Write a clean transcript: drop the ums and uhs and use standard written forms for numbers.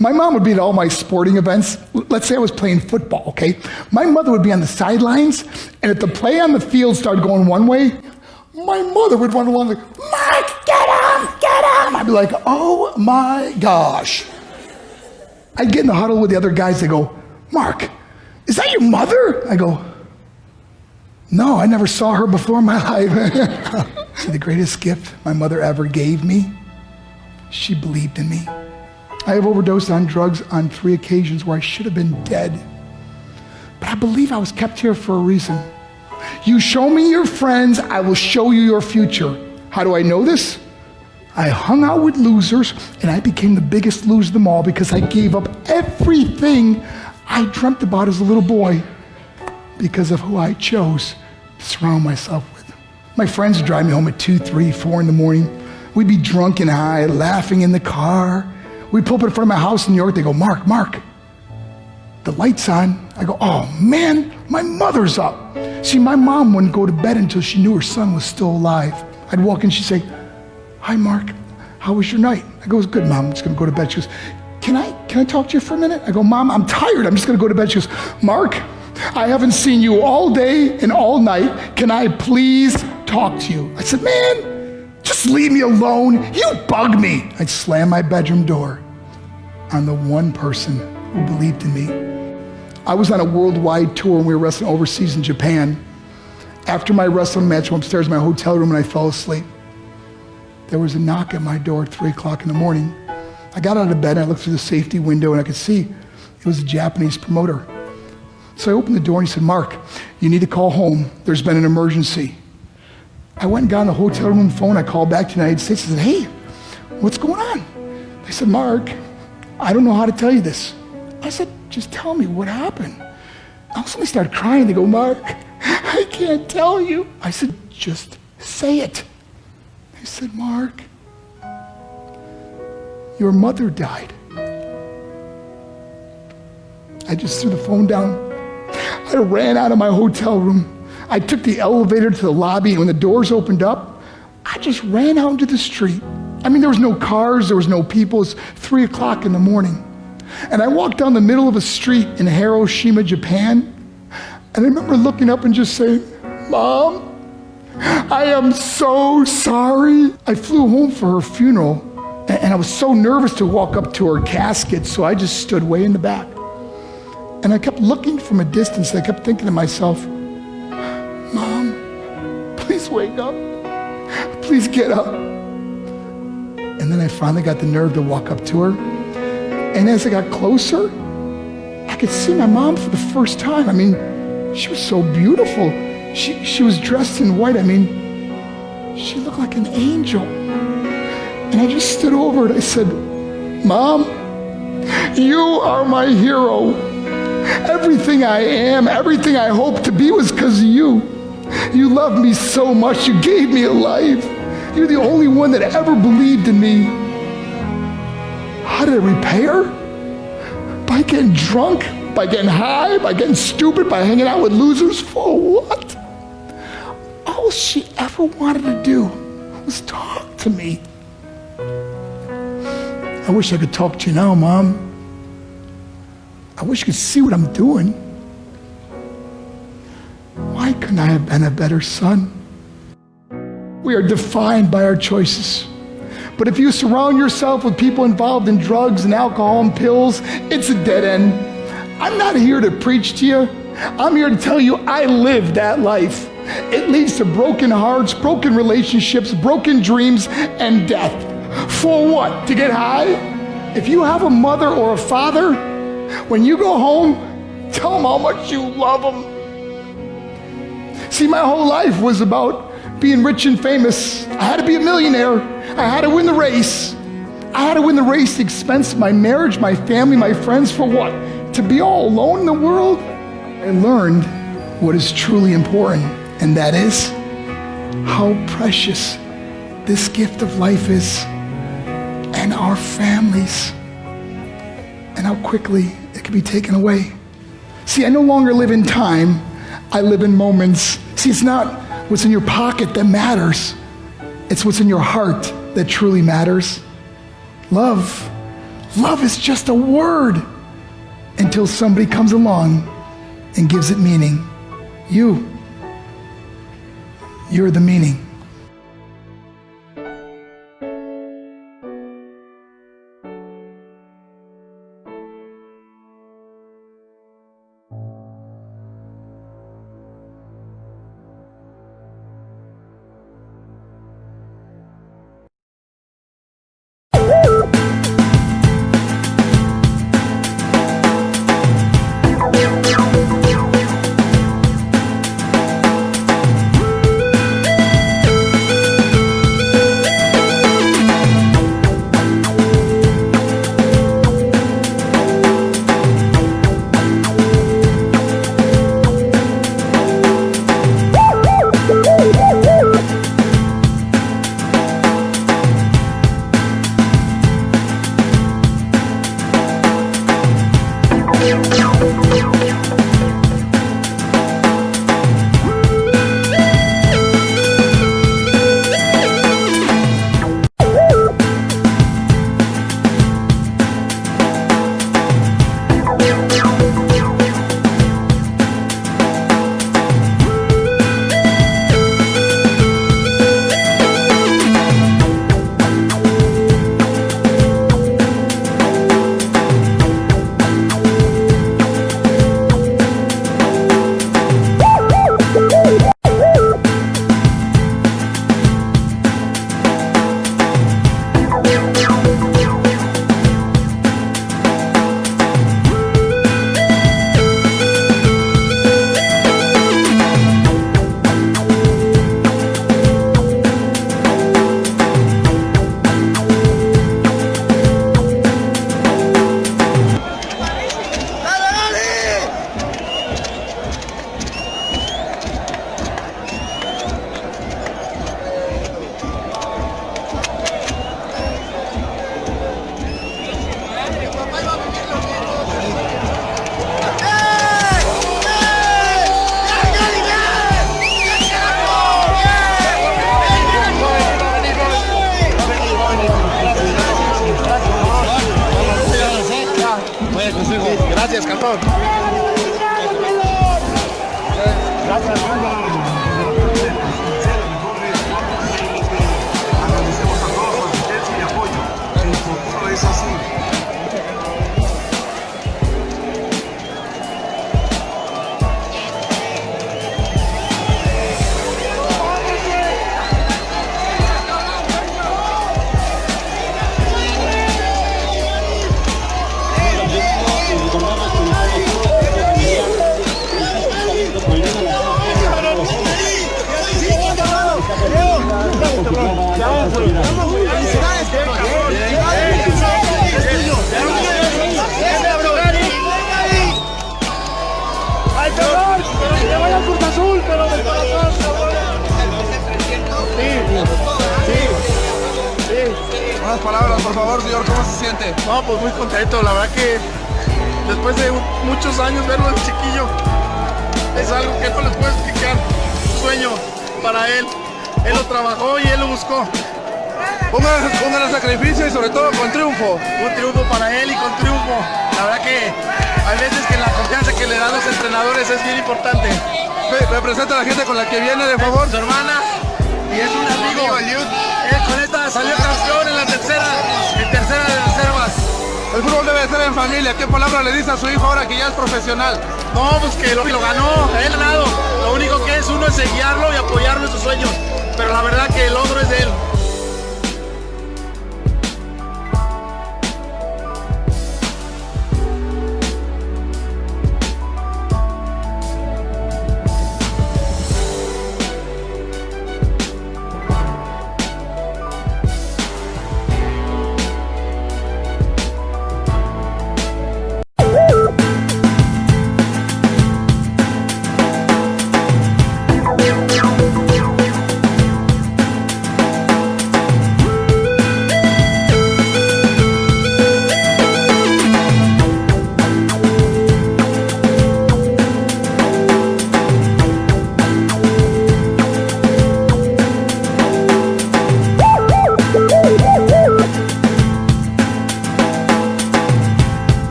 My mom would be at all my sporting events. Let's say I was playing football, okay? My mother would be on the sidelines, and if the play on the field started going one way, my mother would run along like, Mark, get him, get him. I'd be like, oh my gosh. I'd get in the huddle with the other guys. They go, Mark, is that your mother? I go, no, I never saw her before in my life. See, the greatest gift my mother ever gave me, she believed in me. I have overdosed on drugs on 3 occasions where I should have been dead. But I believe I was kept here for a reason. You show me your friends, I will show you your future. How do I know this? I hung out with losers, and I became the biggest loser of them all because I gave up everything I dreamt about as a little boy because of who I chose to surround myself with. My friends would drive me home at 2, 3, 4 in the morning. We'd be drunk and high, laughing in the car. We'd pull up in front of my house in New York. They go, Mark, the light's on. I go, oh man, my mother's up. See, my mom wouldn't go to bed until she knew her son was still alive. I'd walk in, she'd say, hi, Mark, how was your night? I go, it was good, Mom, I'm just gonna go to bed. She goes, can I talk to you for a minute? I go, Mom, I'm tired, I'm just gonna go to bed. She goes, Mark, I haven't seen you all day and all night. Can I please talk to you? I said, man, just leave me alone. You bug me. I'd slam my bedroom door on the one person who believed in me. I was on a worldwide tour and we were wrestling overseas in Japan. After my wrestling match, I went upstairs in my hotel room and I fell asleep. There was a knock at my door at 3 o'clock in the morning. I got out of bed and I looked through the safety window and I could see it was a Japanese promoter. So I opened the door and he said, Mark, you need to call home. There's been an emergency. I went and got on the hotel room phone. I called back to the United States. I said, hey, what's going on? They said, Mark, I don't know how to tell you this. I said, just tell me what happened. I suddenly started crying. They go, Mark, I can't tell you. I said, just say it. They said, Mark, your mother died. I just threw the phone down. I ran out of my hotel room. I took the elevator to the lobby, and when the doors opened up, I just ran out into the street. I mean, there was no cars, there was no people. It's 3 o'clock in the morning. And I walked down the middle of a street in Hiroshima, Japan, and I remember looking up and just saying, Mom, I am so sorry. I flew home for her funeral, and I was so nervous to walk up to her casket, so I just stood way in the back. And I kept looking from a distance. I kept thinking to myself, Mom, please wake up. Please get up. And then I finally got the nerve to walk up to her. And as I got closer, I could see my mom for the first time. I mean, she was so beautiful. She was dressed in white. I mean, she looked like an angel. And I just stood over and I said, Mom, you are my hero. Everything I am, everything I hope to be was because of you. You loved me so much. You gave me a life. You're the only one that ever believed in me. How did I repay her? By getting drunk, by getting high, by getting stupid, by hanging out with losers? For what? All she ever wanted to do was talk to me. I wish I could talk to you now, Mom. I wish you could see what I'm doing. Why couldn't I have been a better son? We are defined by our choices. But if you surround yourself with people involved in drugs and alcohol and pills, it's a dead end. I'm not here to preach to you. I'm here to tell you I lived that life. It leads to broken hearts, broken relationships, broken dreams, and death. For what? To get high? If you have a mother or a father, when you go home, tell them how much you love them. See, my whole life was about being rich and famous. I had to be a millionaire. I had to win the race. I had to win the race at the expense of my marriage, my family, my friends. For what? To be all alone in the world? I learned what is truly important, and that is how precious this gift of life is, and our families, and how quickly it can be taken away. See, I no longer live in time, I live in moments. See, it's not what's in your pocket that matters. It's what's in your heart that truly matters. Love Love is just a word until somebody comes along and gives it meaning. You're the meaning. Gracias, campeón. Gracias, agradecemos a todos su asistencia y apoyo. El futuro es así. ¡Ay, perdón! ¡Pero que vaya al Cruz Azul! ¡Pero del corazón! Sí. Unas palabras, por favor, señor. ¿Cómo se siente? No, pues muy contento. La verdad que después de muchos años verlo de chiquillo, es algo que no les puedo explicar. Un sueño para él. Él lo trabajó y él lo buscó. Pongan el sacrificio y sobre todo con triunfo. Un triunfo para él y con triunfo. La verdad que hay veces que la confianza que le dan los entrenadores es bien importante. Me presenta a la gente con la que viene, de favor. Su hermana y es un amigo. Con esta salió campeón en tercera de reservas. El fútbol debe ser en familia. ¿Qué palabra le dice a su hijo ahora que ya es profesional? No, pues que lo ganó, él ganado. Lo único que es uno es guiarlo y apoyarlo en sus sueños. Pero la verdad que el logro es de él.